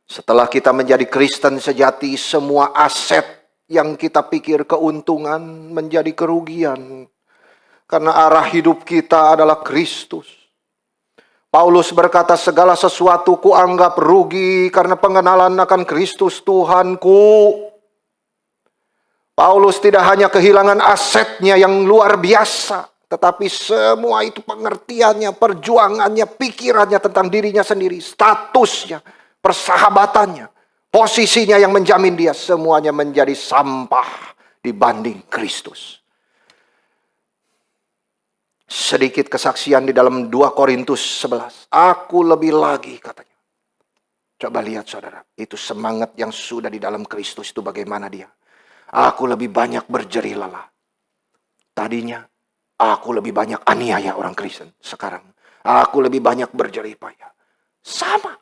Setelah kita menjadi Kristen sejati, semua aset yang kita pikir keuntungan menjadi kerugian. Karena arah hidup kita adalah Kristus. Paulus berkata, segala sesuatu kuanggap rugi karena pengenalan akan Kristus Tuhanku. Paulus tidak hanya kehilangan asetnya yang luar biasa, tetapi semua itu pengertiannya, perjuangannya, pikirannya tentang dirinya sendiri, statusnya, persahabatannya, posisinya yang menjamin dia, semuanya menjadi sampah dibanding Kristus. Sedikit kesaksian di dalam 2 Korintus 11. Aku lebih lagi katanya. Coba lihat saudara, itu semangat yang sudah di dalam Kristus itu bagaimana dia. Aku lebih banyak berjerih lelah. Tadinya aku lebih banyak aniaya orang Kristen. Sekarang aku lebih banyak berjerih payah. Sama.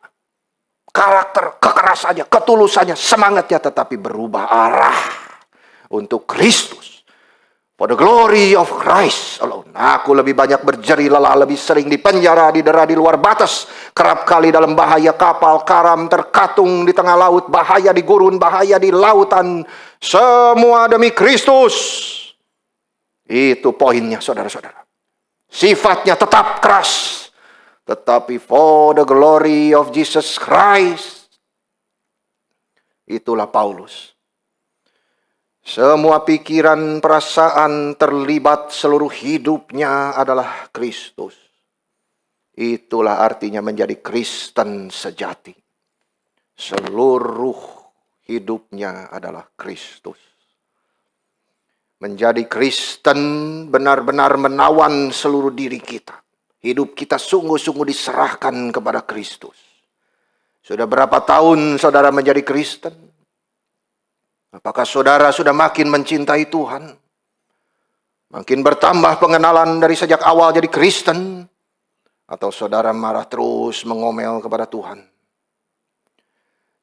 Karakter, kekerasannya, ketulusannya, semangatnya tetapi berubah arah untuk Kristus. For the glory of Christ alone. Aku lebih banyak berjerih lelah, lebih sering dipenjara, didera di luar batas. Kerap kali dalam bahaya kapal karam terkatung di tengah laut, bahaya di gurun, bahaya di lautan. Semua demi Kristus. Itu poinnya saudara-saudara. Sifatnya tetap keras, tetapi for the glory of Jesus Christ. Itulah Paulus. Semua pikiran, perasaan terlibat seluruh hidupnya adalah Kristus. Itulah artinya menjadi Kristen sejati. Seluruh hidupnya adalah Kristus. Menjadi Kristen benar-benar menawan seluruh diri kita. Hidup kita sungguh-sungguh diserahkan kepada Kristus. Sudah berapa tahun saudara menjadi Kristen? Apakah saudara sudah makin mencintai Tuhan? Makin bertambah pengenalan dari sejak awal jadi Kristen? Atau saudara marah terus mengomel kepada Tuhan?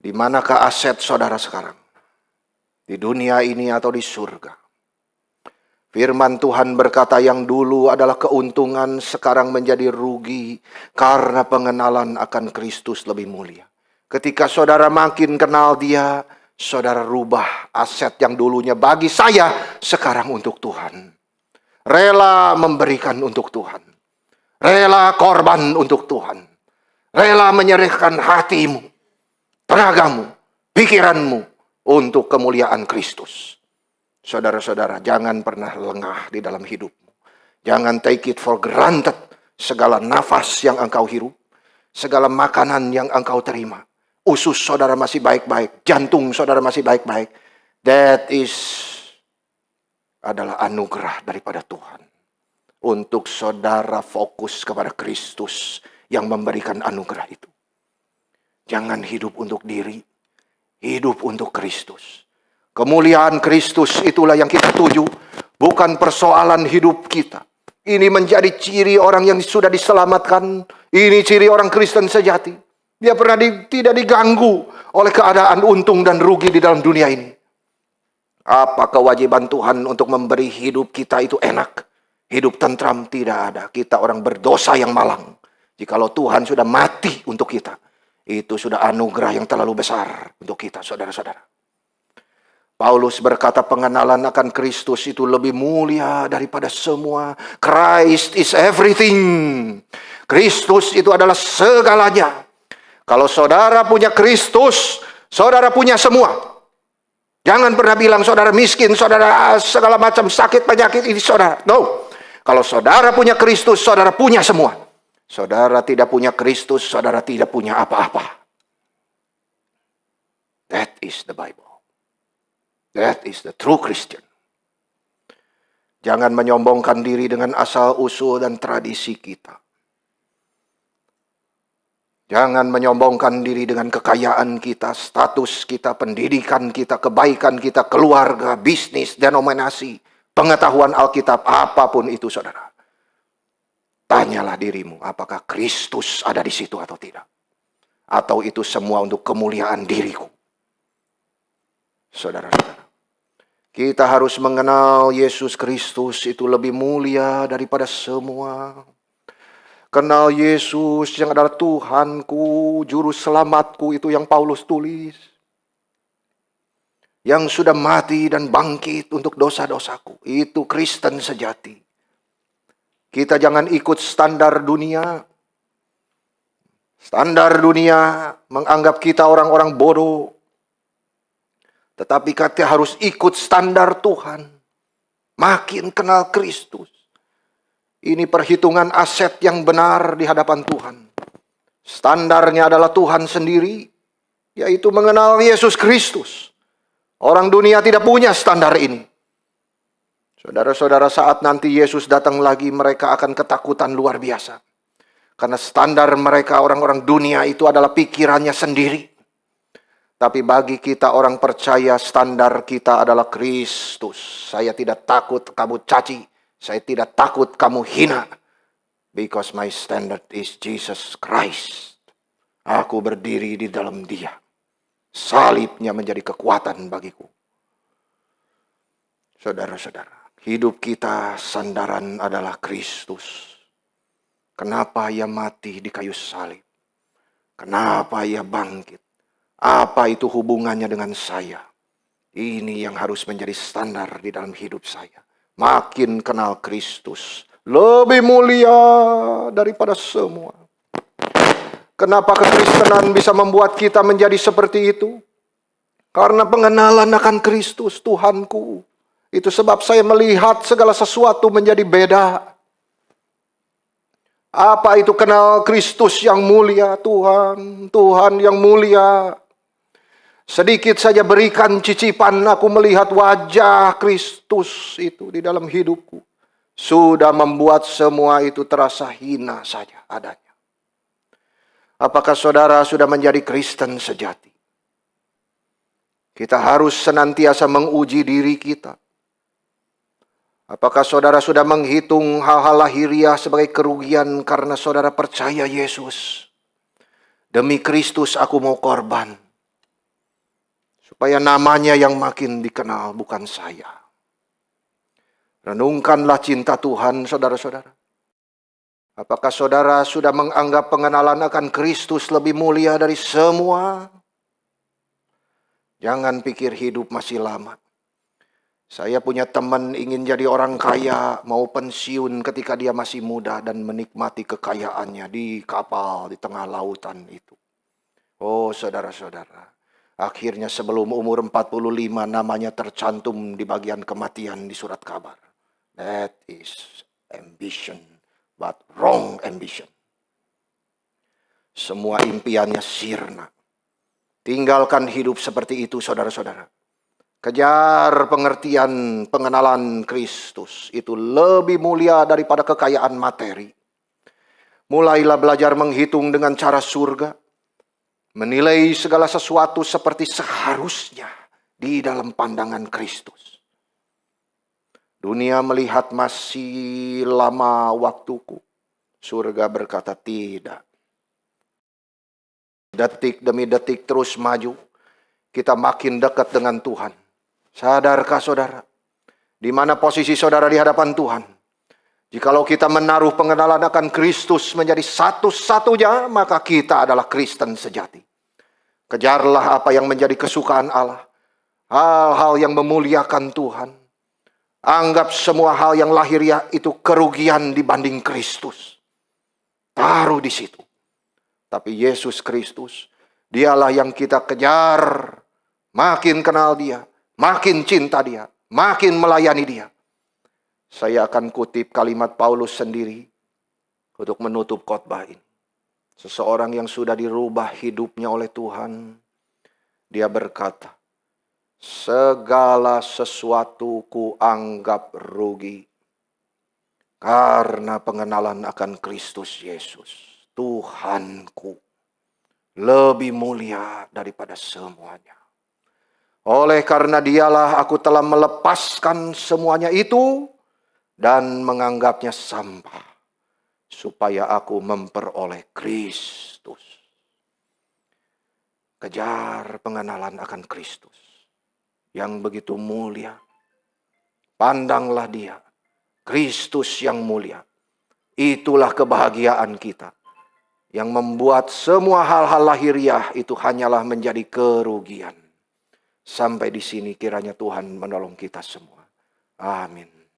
Di manakah aset saudara sekarang? Di dunia ini atau di surga? Firman Tuhan berkata yang dulu adalah keuntungan sekarang menjadi rugi karena pengenalan akan Kristus lebih mulia. Ketika saudara makin kenal Dia, saudara rubah aset yang dulunya bagi saya, sekarang untuk Tuhan. Rela memberikan untuk Tuhan. Rela korban untuk Tuhan. Rela menyerahkan hatimu, tenagamu, pikiranmu untuk kemuliaan Kristus. Saudara-saudara, jangan pernah lengah di dalam hidupmu. Jangan take it for granted segala nafas yang engkau hirup, segala makanan yang engkau terima. Usus saudara masih baik-baik, jantung saudara masih baik-baik. That adalah anugerah daripada Tuhan. Untuk saudara fokus kepada Kristus yang memberikan anugerah itu. Jangan hidup untuk diri, hidup untuk Kristus. Kemuliaan Kristus itulah yang kita tuju, bukan persoalan hidup kita. Ini menjadi ciri orang yang sudah diselamatkan. Ini ciri orang Kristen sejati. Dia tidak diganggu oleh keadaan untung dan rugi di dalam dunia ini. Apa kewajiban Tuhan untuk memberi hidup kita itu enak? Hidup tentram tidak ada. Kita orang berdosa yang malang. Jikalau Tuhan sudah mati untuk kita, itu sudah anugerah yang terlalu besar untuk kita, saudara-saudara. Paulus berkata pengenalan akan Kristus itu lebih mulia daripada semua. Christ is everything. Kristus itu adalah segalanya. Kalau saudara punya Kristus, saudara punya semua. Jangan pernah bilang saudara miskin, saudara segala macam sakit, penyakit ini saudara. No. Kalau saudara punya Kristus, saudara punya semua. Saudara tidak punya Kristus, saudara tidak punya apa-apa. That is the Bible. That is the true Christian. Jangan menyombongkan diri dengan asal-usul dan tradisi kita. Jangan menyombongkan diri dengan kekayaan kita, status kita, pendidikan kita, kebaikan kita, keluarga, bisnis, denominasi, pengetahuan Alkitab, apapun itu saudara. Tanyalah dirimu, apakah Kristus ada di situ atau tidak? Atau itu semua untuk kemuliaan diriku? Saudara-saudara, kita harus mengenal Yesus Kristus itu lebih mulia daripada semua. Kenal Yesus yang adalah Tuhanku, Juru Selamatku, itu yang Paulus tulis. Yang sudah mati dan bangkit untuk dosa-dosaku. Itu Kristen sejati. Kita jangan ikut standar dunia. Standar dunia menganggap kita orang-orang bodoh. Tetapi kita harus ikut standar Tuhan. Makin kenal Kristus. Ini perhitungan aset yang benar di hadapan Tuhan. Standarnya adalah Tuhan sendiri, yaitu mengenal Yesus Kristus. Orang dunia tidak punya standar ini. Saudara-saudara, saat nanti Yesus datang lagi, mereka akan ketakutan luar biasa. Karena standar mereka orang-orang dunia itu adalah pikirannya sendiri. Tapi bagi kita orang percaya, standar kita adalah Kristus. Saya tidak takut kamu caci. Saya tidak takut kamu hina. Because my standard is Jesus Christ. Aku berdiri di dalam Dia. Salibnya menjadi kekuatan bagiku. Saudara-saudara, hidup kita sandaran adalah Kristus. Kenapa Ia mati di kayu salib? Kenapa Ia bangkit? Apa itu hubungannya dengan saya? Ini yang harus menjadi standar di dalam hidup saya. Makin kenal Kristus, lebih mulia daripada semua. Kenapa kekristenan bisa membuat kita menjadi seperti itu? Karena pengenalan akan Kristus, Tuhanku. Itu sebab saya melihat segala sesuatu menjadi beda. Apa itu kenal Kristus yang mulia, Tuhan, Tuhan yang mulia. Sedikit saja berikan cicipan, aku melihat wajah Kristus itu di dalam hidupku. Sudah membuat semua itu terasa hina saja adanya. Apakah saudara sudah menjadi Kristen sejati? Kita harus senantiasa menguji diri kita. Apakah saudara sudah menghitung hal-hal lahiriah sebagai kerugian karena saudara percaya Yesus? Demi Kristus aku mau korban. Supaya namanya yang makin dikenal, bukan saya. Renungkanlah cinta Tuhan, saudara-saudara. Apakah saudara sudah menganggap pengenalan akan Kristus lebih mulia dari semua? Jangan pikir hidup masih lama. Saya punya teman ingin jadi orang kaya, mau pensiun ketika dia masih muda dan menikmati kekayaannya di kapal di tengah lautan itu. Oh saudara-saudara, akhirnya sebelum umur 45 namanya tercantum di bagian kematian di surat kabar. That is ambition, but wrong ambition. Semua impiannya sirna. Tinggalkan hidup seperti itu saudara-saudara. Kejar pengertian, pengenalan Kristus. Itu lebih mulia daripada kekayaan materi. Mulailah belajar menghitung dengan cara surga. Menilai segala sesuatu seperti seharusnya di dalam pandangan Kristus. Dunia melihat masih lama waktuku. Surga berkata tidak. Detik demi detik terus maju. Kita makin dekat dengan Tuhan. Sadarkah saudara? Di mana posisi saudara di hadapan Tuhan? Jikalau kita menaruh pengenalan akan Kristus menjadi satu-satunya, maka kita adalah Kristen sejati. Kejarlah apa yang menjadi kesukaan Allah. Hal-hal yang memuliakan Tuhan. Anggap semua hal yang lahiriah itu kerugian dibanding Kristus. Taruh di situ. Tapi Yesus Kristus, dialah yang kita kejar. Makin kenal dia, makin cinta dia, makin melayani dia. Saya akan kutip kalimat Paulus sendiri untuk menutup khotbah ini. Seseorang yang sudah dirubah hidupnya oleh Tuhan, dia berkata, segala sesuatu ku anggap rugi karena pengenalan akan Kristus Yesus. Tuhanku lebih mulia daripada semuanya. Oleh karena dialah aku telah melepaskan semuanya itu dan menganggapnya sampah supaya aku memperoleh Kristus. Kejar pengenalan akan Kristus yang begitu mulia. Pandanglah dia, Kristus yang mulia. Itulah kebahagiaan kita. Yang membuat semua hal-hal lahiriah itu hanyalah menjadi kerugian. Sampai di sini kiranya Tuhan menolong kita semua. Amin.